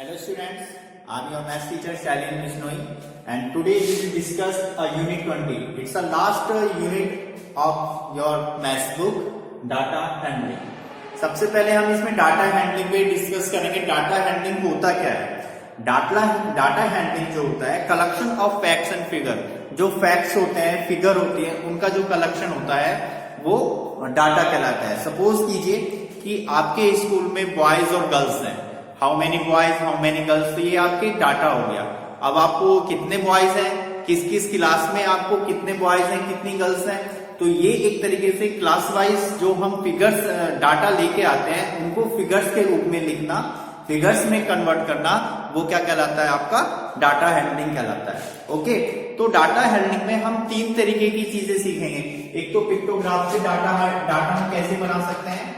Hello students, I am your math teacher Shalin Bishnoi and today we will discuss a unit 20. It's the last unit of your math book, data handling. सबसे पहले हम इसमें data handling पे discuss करेंगे। Data handling होता क्या है? Data handling जो होता है collection of facts and figure, जो फैक्ट्स होते हैं फिगर होती है उनका जो कलेक्शन होता है वो डाटा कहलाता है। सपोज कीजिए कि आपके स्कूल में बॉयज और गर्ल्स हैं, how many boys how many girls, तो ये आपके डाटा हो गया। अब आपको कितने बॉयज हैं, किस किस क्लास में आपको कितने बॉयज हैं कितनी गर्ल्स हैं, तो ये एक तरीके से क्लास वाइज जो हम फिगर्स डाटा लेके आते हैं उनको फिगर्स के रूप में लिखना, फिगर्स में कन्वर्ट करना, वो क्या कहलाता है? आपका डाटा हैंडलिंग कहलाता है। ओके, तो डाटा हैंडलिंग में हम तीन तरीके की चीजें सीखेंगे। एक तो पिक्टोग्राफ से डाटा हम कैसे बना सकते हैं।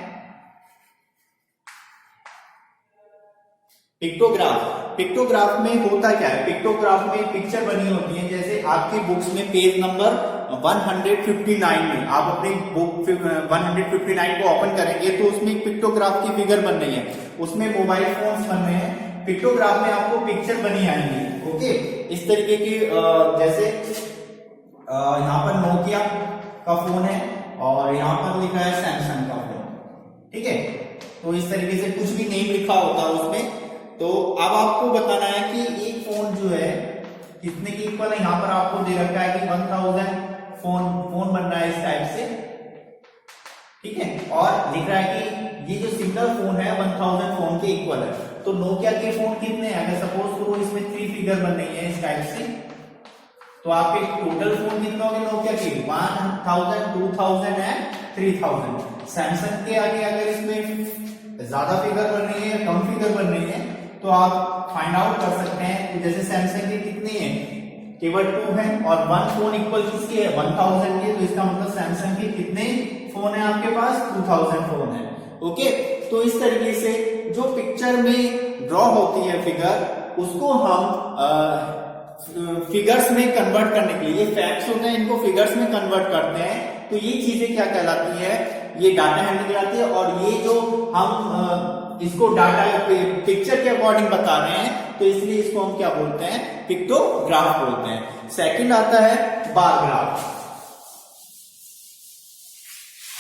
पिक्टोग्राफ में होता क्या है? पिक्टोग्राफ में पिक्चर बनी होती है। जैसे आपकी बुक्स में पेज नंबर 159 में आप अपनी बुक 159 को ओपन करेंगे तो उसमें एक पिक्टोग्राफ की फिगर बन रही है, उसमें मोबाइल फोन्स बन रहे हैं, पिक्टोग्राफ में आपको पिक्चर बनी आएंगी। ओके, इस तरीके की जैसे यहाँ पर नोकिया का फोन है और यहाँ पर लिखा है सैमसंग का फोन, ठीक है। तो इस तरीके से कुछ भी नेम लिखा होता है उसमें। तो अब आपको बताना है कि एक फोन जो है कितने की इक्वल है। यहाँ पर आपको दे रखा है कि 1000 फोन बन रहा है इस टाइप से, ठीक है। और लिख रहा है कि ये जो सिंगल फोन है 1000 फोन के इक्वल है। तो नोकिया के फोन कितने हैं? अगर सपोज करो इसमें 3 फिगर बन रही है इस टाइप से, तो आपके टोटल फोन कितने होंगे नोकिया के? 1000, 2000 एंड 3000। सैमसंग के आगे अगर इसमें ज्यादा फिगर बन रही है कम फिगर बन रही है तो आप फाइंड आउट कर सकते हैं। तो जैसे सैमसंग के कितने हैं? केवल 2 है और 1 फोन इक्वल किसके है? 1000 के। तो इसका मतलब सैमसंग के कितने फोन है आपके पास? 2000 फोन है। ओके, तो इस तरीके से जो पिक्चर में ड्रॉ होती है फिगर, उसको हम फिगर्स में कन्वर्ट करने के लिए, ये फैक्ट्स होते हैं इनको फिगर्स में कन्वर्ट करते हैं। तो ये चीजें क्या कहलाती है? ये डाटा हैंडलिंग कहलाती है। और ये जो हम इसको डाटा पिक्चर के अकॉर्डिंग बता रहे हैं तो इसलिए इसको हम क्या बोलते हैं? पिक्टोग्राफ बोलते हैं। सेकंड आता है बार ग्राफ।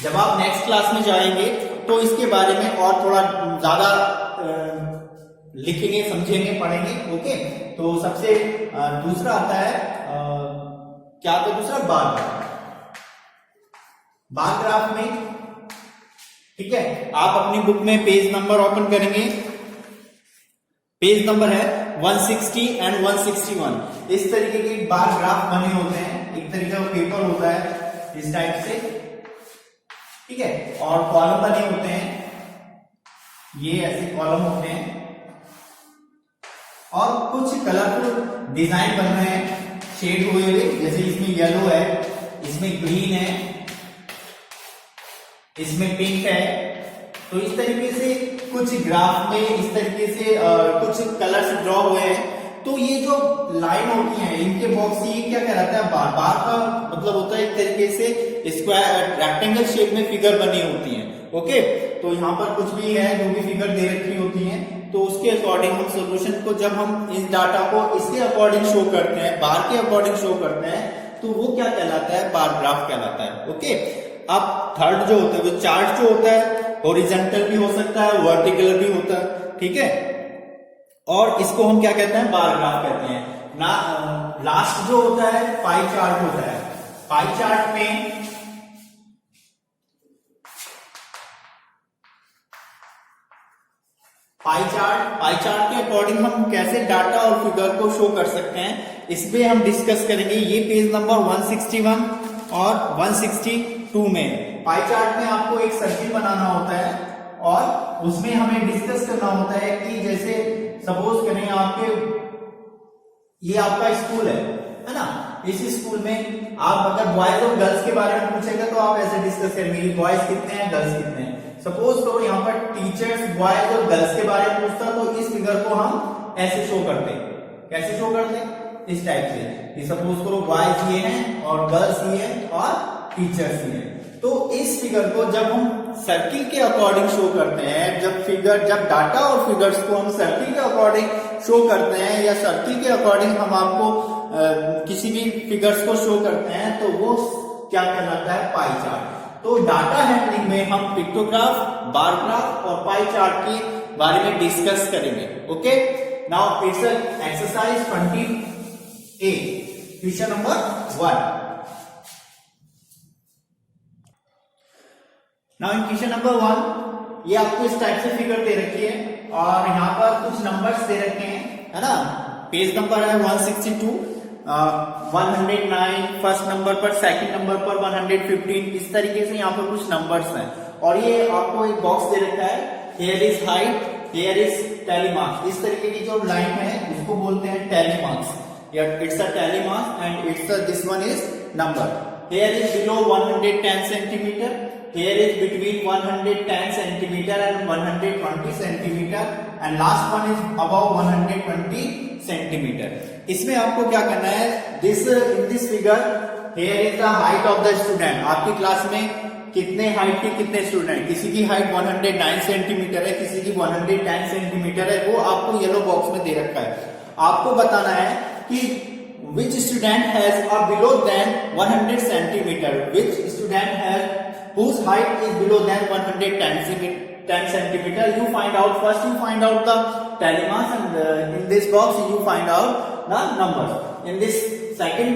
जब आप नेक्स्ट क्लास में जाएंगे तो इसके बारे में और थोड़ा ज्यादा लिखेंगे, समझेंगे, पढ़ेंगे। ओके, तो सबसे दूसरा आता है क्या आता है? दूसरा बार ग्राफ। बार ग्राफ में, ठीक है, आप अपनी बुक में पेज नंबर ओपन करेंगे, पेज नंबर है 160 एंड 161। इस तरीके के बार ग्राफ बने होते हैं, एक तरीके का पेपर होता है इस टाइप से, ठीक है। और कॉलम बने होते हैं, ये ऐसे कॉलम होते हैं और कुछ कलरफुल डिजाइन बन रहे हैं शेड हुए हुए। जैसे इसमें येलो है, इसमें ग्रीन है, इसमें पिंक है। तो इस तरीके से कुछ ग्राफ में इस तरीके से कुछ कलर्स ड्रॉ हुए हैं। तो ये जो लाइन होती है इनके बॉक्स, ये क्या कहलाता है? बार। बार का मतलब होता है एक तरीके से स्क्वायर रेक्टेंगल शेप में फिगर बनी होती है। ओके, तो यहाँ पर कुछ भी है, जो भी फिगर दे रखी होती है तो उसके अकॉर्डिंग हम सोल्यूशन को, जब हम इस डाटा को इसके अकॉर्डिंग शो करते हैं, बार के अकॉर्डिंग शो करते हैं, तो वो क्या कहलाता है? बार ग्राफ कहलाता है। ओके, अब थर्ड जो होता है वो चार्ट जो होता है हॉरिजॉन्टल भी हो सकता है, वर्टिकल भी होता है, ठीक है। और इसको हम क्या कहते हैं? बार ग्राफ कहते हैं ना। लास्ट जो होता है पाई चार्ट होता है। पाई चार्ट में पाई चार्ट के अकॉर्डिंग हम कैसे डाटा और फिगर को शो कर सकते हैं, इसमें हम डिस्कस करेंगे। ये पेज नंबर 161 और 162 में पाई चार्ट में आपको एक सर्किल बनाना होता है और उसमें हमें डिस्कस करना होता है कि जैसे सपोज करें आपके, ये आपका स्कूल है ना। इस स्कूल में आप अगर बॉयज और गर्ल्स के बारे में पूछेगा तो आप ऐसे डिस्कस करेंगे बॉयज कितने हैं गर्ल्स कितने हैं। सपोज करो यहाँ पर टीचर्स बॉयज और गर्ल्स के बारे में पूछता तो इस फिगर को हम ऐसे शो करते हैं। कैसे शो करते हैं? इस टाइप से। सपोज करो बॉयज ये हैं और गर्ल्स ये हैं और टीचर्स ये हैं। तो इस फिगर को जब हम सर्किल के अकॉर्डिंग शो करते हैं, जब डाटा और फिगर्स को हम सर्किल के अकॉर्डिंग शो करते हैं या सर्किल के अकॉर्डिंग हम आपको किसी भी फिगर्स को शो करते हैं, तो वो क्या कहलाता है, पाई चार्ट। तो डाटा हैंडलिंग में हम पिक्टोग्राफ, बार ग्राफ और पाई चार्ट के बारे में डिस्कस करेंगे। Okay, now it's exercise 20A, question number 1। Now in question number 1 ये आपको इस टाइप से फिगर दे रखी है और यहाँ पर कुछ नंबर्स दे रखे हैं, है ना। पेज नंबर है 162, 109 फर्स्ट नंबर पर, सेकंड नंबर पर 115, इस तरीके से यहाँ पर कुछ नंबर्स हैं। और ये आपको एक बॉक्स दे रखा है, here is height, here is tally marks. इस तरीके की जो लाइन है उसको बोलते हैं टैली मार्क्स, या it's a tally marks and it's this one is number. Here is below 110 centimetre, here is between 110 centimeter and 120 centimeter and last one is above 120 centimeter। इसमें आपको क्या करना है, in this figure here is the height of the student। आपकी class में कितने height के कितने स्टूडेंट, किसी की हाइट 109 सेंटीमीटर है, किसी की 110 सेंटीमीटर है, वो आपको येलो बॉक्स में दे रखा है। आपको बताना है कि which student has a below than 100 centimeter, which student has whose height is below than 110 centimeter। You find out, first you find out the tally marks and in this box you find out the numbers। in this second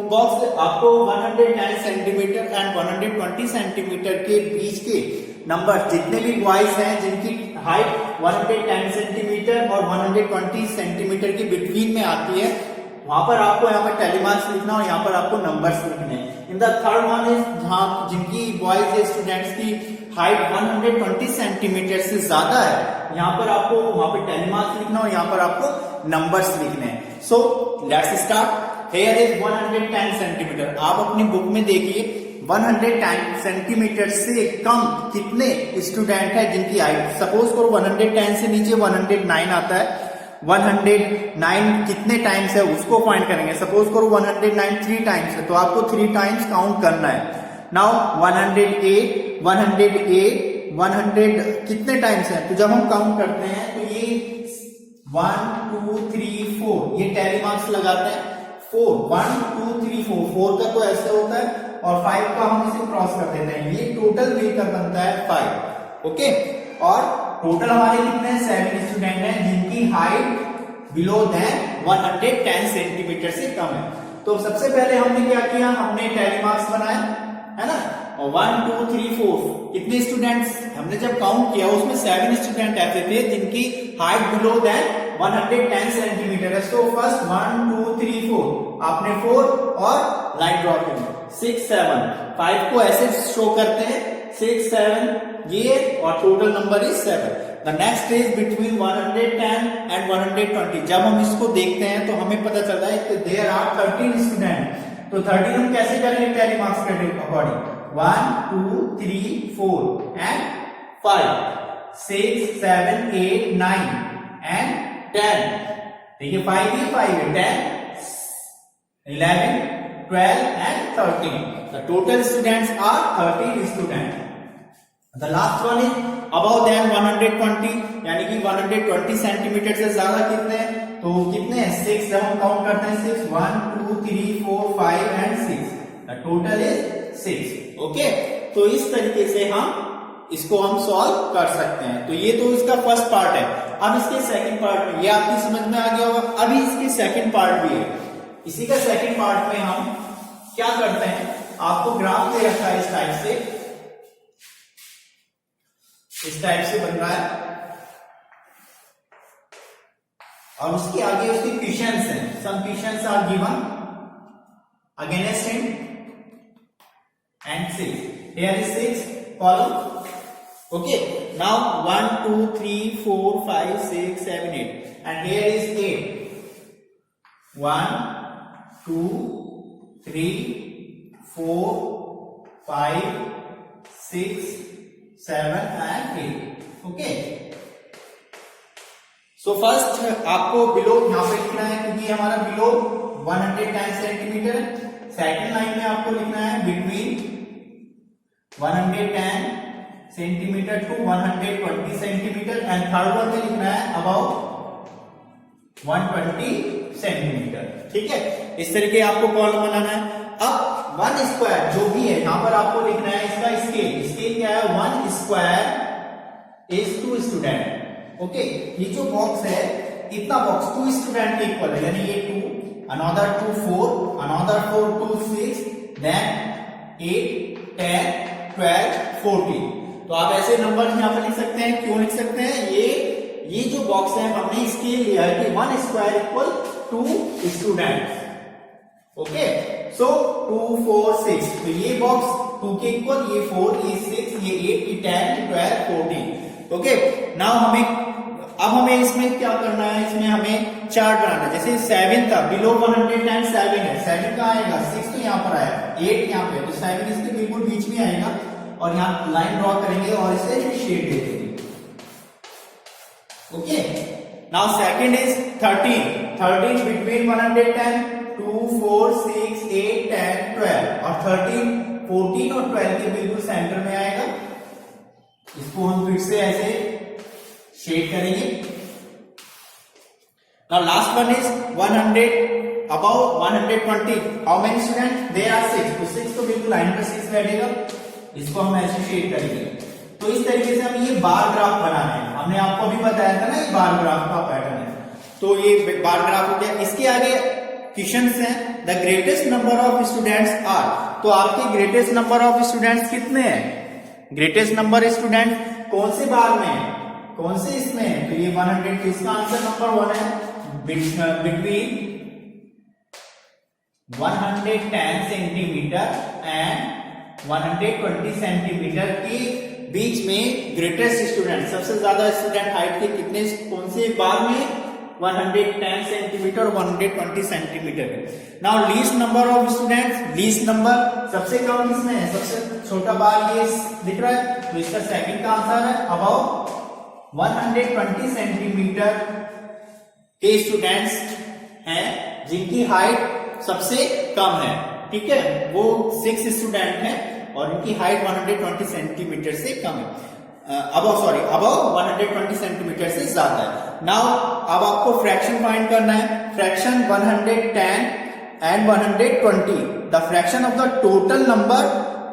box आपको 110 centimeter and 120 centimeter के बीच के number जितने भी boys हैं जिनकी height 110 centimetre और 120 centimetre के between में आती है, वहां पर आपको यहाँ पर टैली मार्क्स लिखना और यहाँ पर आपको नंबर्स लिखने हैं। In the third one is जहां जिनकी बॉयज या स्टूडेंट्स की हाइट 120 सेंटीमीटर से ज्यादा है, यहाँ पर आपको वहां पर टैली मार्क्स लिखना और यहाँ पर आपको नंबर्स लिखने हैं। So let's start. Here is 110 centimetre. आप अपनी बुक में देखिए 110 सेंटीमीटर से कम कितने स्टूडेंट है जिनकी हाइट, सपोज करो 110 से नीचे 109 आता है, 109 कितने टाइम्स है उसको फाइंड करेंगे। सपोज करो 109 3 टाइम्स है तो आपको 3 टाइम्स काउंट करना है। नाउ 108 100 कितने टाइम्स है, तो जब हम काउंट करते हैं तो ये 1 2 3 4 ये टैली मार्क्स लगाते हैं। 4 1 2 3 4 का तो ऐसे होता है और 5 का हम इसे क्रॉस कर देते हैं, ये टोटल मिलकर बनता है 5। ओके, और टोटल हमारे कितने 7 स्टूडेंट हैं जिनकी हाइट बिलो देन 110 सेंटीमीटर से कम है। तो सबसे पहले हमने क्या किया, हमने टैली मार्क्स बनाया, है ना। और 1 2 3 4 कितने स्टूडेंट्स हमने जब काउंट किया उसमें 7 स्टूडेंट ऐसे थे जिनकी हाइट बिलो देन 110 सेंटीमीटर है। सो फर्स्ट 1 2 3 4 आपने 4 और लाइन ड्रॉ की, 6 7 5 को ऐसे शो करते हैं 6 7 ये, और total number is 7। The next is between 110 and 120। जब हम इसको देखते हैं तो हमें पता चलता है कि देयर आर 13 स्टूडेंट। तो 13 हम कैसे करेंगे टैली मार्क्स के अकॉर्डिंग, 1 2 3 4 एंड 5 6 7 8 9 एंड 10। देखिए 5 है 10 11 12 and 13। The total students are 13 student. The last one is above than 120, यानी कि 120 सेंटीमीटर से ज्यादा कितने हैं, तो कितने हैं 6। जब हम काउंट करते हैं 6 1 2 3 4 5 and 6, the total is 6। Okay, तो इस तरीके से हम इसको हम सॉल्व कर सकते हैं। तो ये तो इसका फर्स्ट पार्ट है। अब इसके सेकंड पार्ट में, ये आपकी समझ में आ गया होगा। अभी इसके सेकंड पार्ट भी है। इसी का सेकंड पार्ट में हम क्या करते हैं, आपको ग्राफ दे रखा है इस टाइप से बन रहा है और उसके आगे उसके क्वेश्चंस हैं। Some questions are given against him and 6. Here is 6 column. Okay, now 1 2 3 4 5 6 7 8 and here is 8. 1 2 3 4 5 6 7 and 8. Okay, so first आपको बिलो यहां पे लिखना है क्योंकि हमारा बिलो 110 सेंटीमीटर है। सेकेंड लाइन में आपको लिखना है between 110 centimetre to 120 centimetre and third one में लिखना है अबाउट 120 सेंटीमीटर। ठीक है, इस तरीके आपको कॉलम बनाना है। अब 1 स्क्वायर जो भी है यहां पर आपको लिखना है इसका स्केल। स्केल क्या है? 1 स्क्वायर इज 2 स्टूडेंट। ओके, ये जो बॉक्स है इतना बॉक्स 2 स्टूडेंट के इक्वल है, यानी ये 2, another 2 4, another 4 2 6, then 8 10 12 14। तो आप ऐसे नंबर यहां पर लिख सकते हैं। क्यों लिख सकते हैं? ये जो बॉक्स है हमने स्केल लिया है कि 1 स्क्वायर इक्वल 2 स्टूडेंट। ओके, सो 2 4 6, तो ये बॉक्स 2 के इक्वल, ये 4 ये 6 ये 8 ये 10 ये 12 14। ओके, नाउ अब हमें इसमें क्या करना है? इसमें हमें चार्ट बनाना है। जैसे 7 था, बिलो 110 7 है, 7 कहां आएगा? 6 तो यहां पर आया, 8 यहां पे, तो 7 इसके बिल्कुल बीच में आएगा और यहां लाइन ड्रॉ करेंगे और इसे शेड दे देंगे। Okay, now second is 13 between 110 2 4 6 8 10 12 और 13 14 और 12 के बिल्कुल सेंटर में आएगा। इसको हम फिर से ऐसे शेड करेंगे। Now last one is 100 about 120। How many student? There are 6, तो 6 तो बिल्कुल लाइन पर 6 बैठेगा। इसको हम ऐसे शेड करेंगे। तो इस तरीके से हम ये बार ग्राफ बनाना है। हमने आपको भी बताया था ना ये बार ग्राफ का पैटर्न है, तो ये बार ग्राफ हो गया। इसके आगे क्वेश्चंस हैं, the greatest number of students are. तो आपके ग्रेटेस्ट नंबर ऑफ स्टूडेंट्स कितने हैं? ग्रेटेस्ट नंबर स्टूडेंट कौन से बार में है, कौन से इसमें है? तो ये 100, तो इसका आंसर नंबर 1 है। बिटवीन 110 सेंटीमीटर एंड 120 सेंटीमीटर के बीच में ग्रेटेस्ट स्टूडेंट, सबसे ज्यादा स्टूडेंट हाइट के कितने, कौन से बार में? 110 सेंटीमीटर और 120 centimetre. Now least number of students, least number सबसे कम किसमें है? सबसे छोटा बार ये दिख रहा है, तो इसका सेकंड का आंसर है अबाउट 120 सेंटीमीटर के स्टूडेंट्स हैं जिनकी हाइट सबसे कम है। ठीक है, वो 6 स्टूडेंट हैं और इनकी हाइट 120 सेंटीमीटर से कम है, अबव 120 सेंटीमीटर से ज्यादा है। नाउ अब आपको फ्रैक्शन फाइंड करना है। Fraction 110 and 120, the fraction of the total number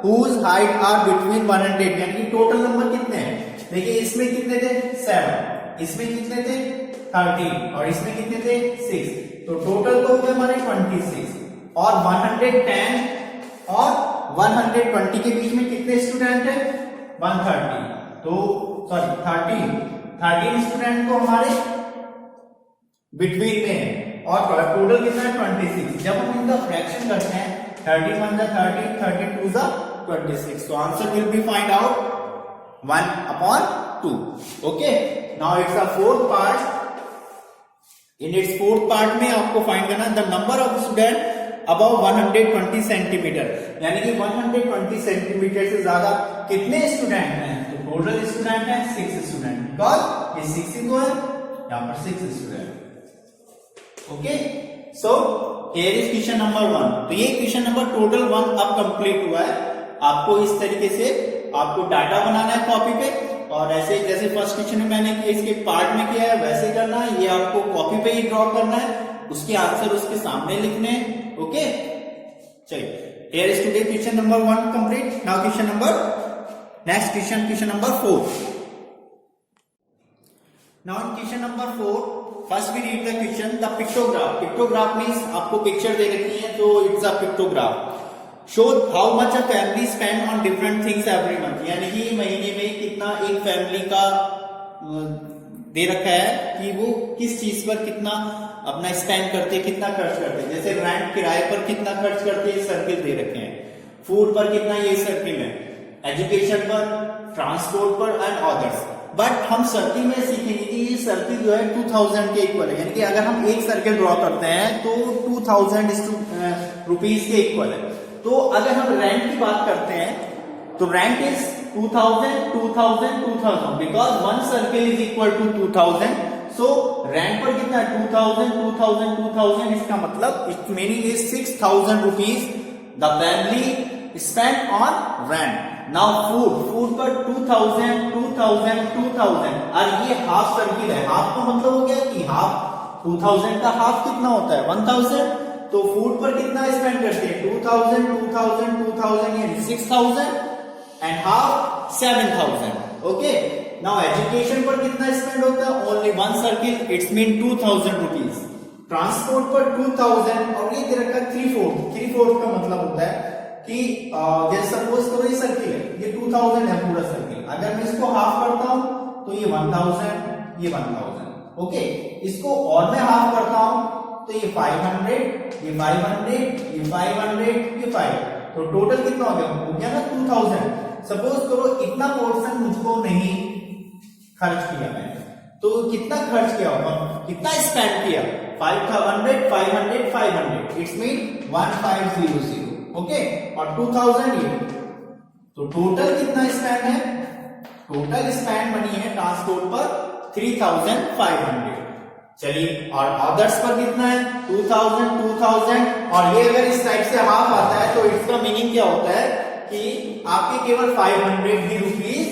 whose height are between 100, यानी कि टोटल नंबर कितने हैं? देखिए इसमें कितने थे? 7, इसमें कितने थे? 13 और इसमें कितने थे? 6, तो टोटल तो हो गए हमारे 26। और 110 और 120 के बीच में कितने स्टूडेंट है? 130, तो सॉरी 13 स्टूडेंट तो हमारे बिटवीन में है और टोटल कितना है? 26। जब हम इनका फ्रैक्शन करते हैं 13 1 13, 13 2 26, तो answer will be find out 1/2. Okay, now it's a fourth part. In its fourth part में आपको फाइंड करना the number of student above 120 centimetre, यानी कि 120 सेंटीमीटर से ज्यादा कितने स्टूडेंट हैं? तो टोटल स्टूडेंट है 6 स्टूडेंट, बिकॉज ये 6 ही तो है, यहाँ पर 6 student. Okay, so here is question number 1। तो ये क्वेश्चन नंबर टोटल 1 अब कंप्लीट हुआ है। आपको इस तरीके से आपको डाटा बनाना है कॉपी पे, और ऐसे जैसे फर्स्ट क्वेश्चन में मैंने किया इसके पार्ट में किया है वैसे करना है। ये आपको कॉपी पे ही ड्रॉ करना है, उसके आंसर उसके सामने लिखने हैं। ओके, चलिए here is today question number 1 complete. Now next question number 4। Now in question number 4 first we read the question, the pictograph. Pictograph means आपको पिक्चर दे रखी है, तो it's a pictograph. Show how much a family spend on different things every month, यानी कि महीने में कितना एक फैमिली का दे रखा है कि वो किस चीज पर कितना अपना स्पेंड करते हैं, कितना खर्च करते हैं। जैसे रेंट, किराए पर कितना खर्च करते हैं, सर्किल दे रखे हैं। फूड पर कितना, ये सर्किल है। एजुकेशन पर, ट्रांसपोर्ट पर एंड अदर्स। बट हम सर्किल में सीखेंगे कि ये सर्किल जो है 2000 के इक्वल है, यानी कि अगर हम एक सर्किल ड्रॉ करते हैं तो 2000 रुपीज के इक्वल है। तो अगर हम रेंट की बात करते हैं तो rent is 2000 2000 2000, because one circle is equal to 2000। So rent पर कितना है? 2000 2000 2000, इसका मतलब it meaning is 6000 rupees the family spend on rent. Now food पर 2000 2000 2000 और ये हाफ सर्किल है। हाफ का मतलब हो गया कि हाफ 2000 का हाफ कितना होता है 1000, तो फूड पर कितना स्पेंड करते हैं 2000 2000 2000 यानी 6000 and half 7000। Okay, now education पर कितना स्पेंड होता है only one circle, it's mean 2000 rupees. Transport पर 2000 और ये दे रखा है 3/4 का मतलब होता है कि जैसे सपोज करो ये सर्किल है, ये 2000 है पूरा सर्किल, अगर मैं इसको हाफ करता हूं तो ये 1000 ये 1000। ओके, इसको और मैं हाफ करता हूं तो ये 500 ये 500 ये 500 ये 5, तो टोटल कितना हो गया ना 2000। सपोज करो इतना पोर्शन मुझको नहीं खर्च किया मैंने, तो कितना खर्च किया होगा, कितना स्पेंड किया 500 500 500, इट्स मीन 1500। ओके, और 2000 ये, तो टोटल कितना स्पेंड है, टोटल स्पेंड मनी है ट्रांसपोर्ट पर 3500। चलिए, और अदर्स पर कितना है 2000 2000, और ये अगर इस साइड से हाफ आता है तो इसका मीनिंग क्या होता है कि आपके केवल 500 ही रुपीज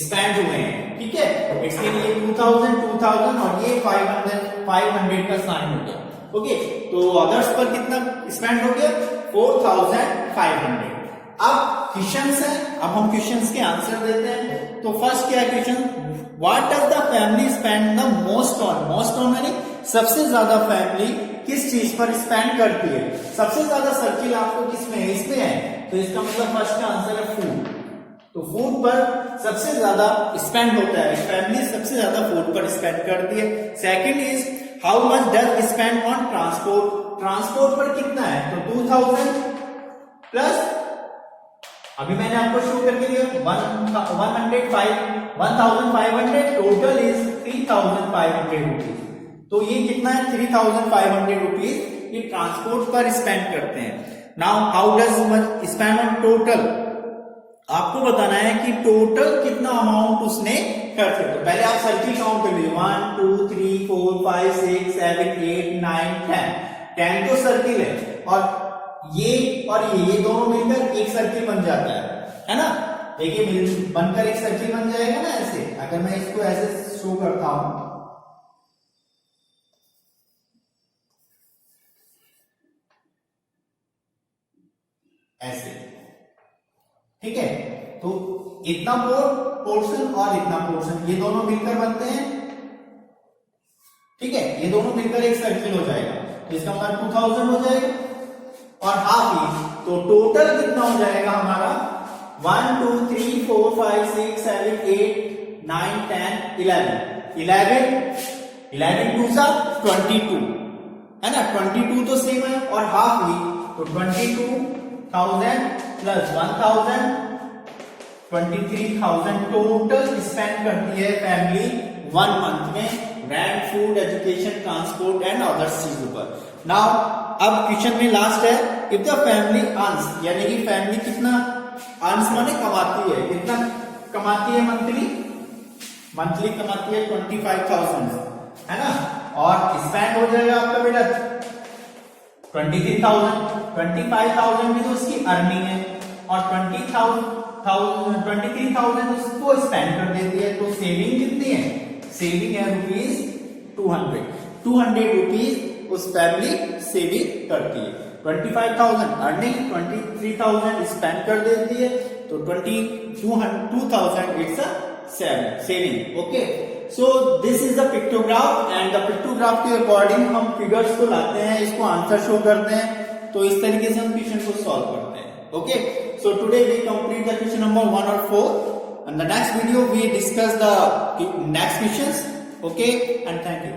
स्पेंड हुए हैं। ठीक है, इसलिए ये 2000 2000 और ये 500 का साइन हो गया। ओके, तो अदर्स पर कितना स्पेंड हो गया 4500। अब क्वेश्चंस है, अब हम क्वेश्चंस के आंसर देते हैं। तो फर्स्ट क्या है question, what does the family spend the most on, most on यानी सबसे ज्यादा फैमिली किस चीज पर स्पेंड करती है, सबसे ज्यादा सर्किल आपको किसमें है, इसमें है, तो इसका मतलब फर्स्ट का आंसर है फूड। तो फूड पर सबसे ज्यादा स्पेंड होता है, फैमिली सबसे ज्यादा फूड पर स्पेंड करती है। Second is how much does spend on transport, transport पर कितना है, तो 2000 प्लस अभी मैंने आपको शो करके दिया 1500, टोटल इज 3500 रुपीज। तो ये कितना है 3500 रुपीज ये ट्रांसपोर्ट पर स्पेंड करते हैं। Now how does much spend on total, आपको बताना है कि टोटल कितना अमाउंट उसने खर्च किया। तो पहले आप सर्किल काउंट कर लीजिए 1 2 3 4 5 6 7 8 9 10, 10 तो सर्किल है, और ये दोनों मिलकर एक सर्किल बन जाता है ना, देखिए बनकर एक सर्किल बन जाएगा ना ऐसे। अगर मैं इसको ऐसे शो करता हूं ऐसे, ठीक है, तो इतना पोर्शन और इतना पोर्शन ये दोनों मिलकर बनते हैं। ठीक है, ये दोनों मिलकर एक सर्किल हो जाएगा, तो इसका मतलब 2000 हो जाएगा, और हाफ ही, तो टोटल कितना हो जाएगा हमारा 1 2 3 4 5 6 7 8 9 10 11 टू सा 22 है ना, 22 तो सेम है, और हाफ ही तो 22,000 प्लस 1000 23,000 टोटल स्पेंड करती है फैमिली 1 मंथ में rent, food, education, transport and others चीजों पर। नाउ अब क्वेश्चन में लास्ट है, इफ द फैमिली अर्न्स, यानी कि फैमिली कितना अर्न्स माने कमाती है, कितना कमाती है मंथली कमाती है 25,000 है ना, और स्पेंड हो जाएगा आपका बेटा 23,000, 25,000 भी तो उसकी अर्निंग है, और 23,000 उसको स्पेंड कर देती है, तो सेविंग कितनी है, सेविंग है ₹200 रुपीज उस फैमिली सेविंग करती है। 25,000 अर्निंग, 23,000 स्पेंड कर देती है, तो 22,000 it's a saving. Okay, so this is the pictograph, and the pictograph के अकॉर्डिंग हम फिगर्स को लाते हैं, इसको आंसर शो करते हैं, तो इस तरीके से हम क्वेश्चन को सॉल्व करते हैं। Okay, so today we complete the question number 1 और 4, and the next video we discuss the next questions. Okay, and thank you.